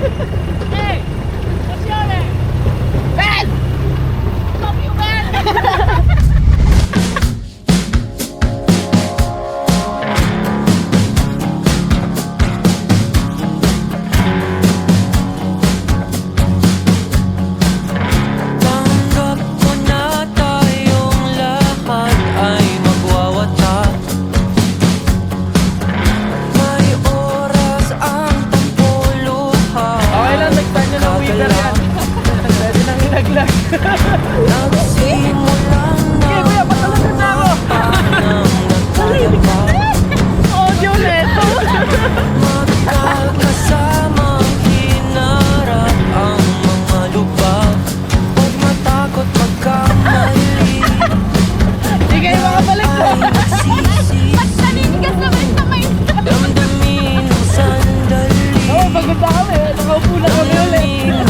Hey! Pasyale! Ben! Fuck you, Ben! Tanggap ko na tayong lahat ay magwawatak. May oras ang tampuluhan. Okay lang, nagtan nyo ng winner yan. Pwede nang ilaglag. Nagsimulang Okay, kuya, patalagan na ako. Audio neto. Magkakasamang hinarap ang mga lubak. Huwag matakot magkamali. Hindi kayo makabalik ko. Nagsisisi, Naninigas naman sa may damdamin ang sandali. Oo, pagod na kami. Nakaupo na kami ulit.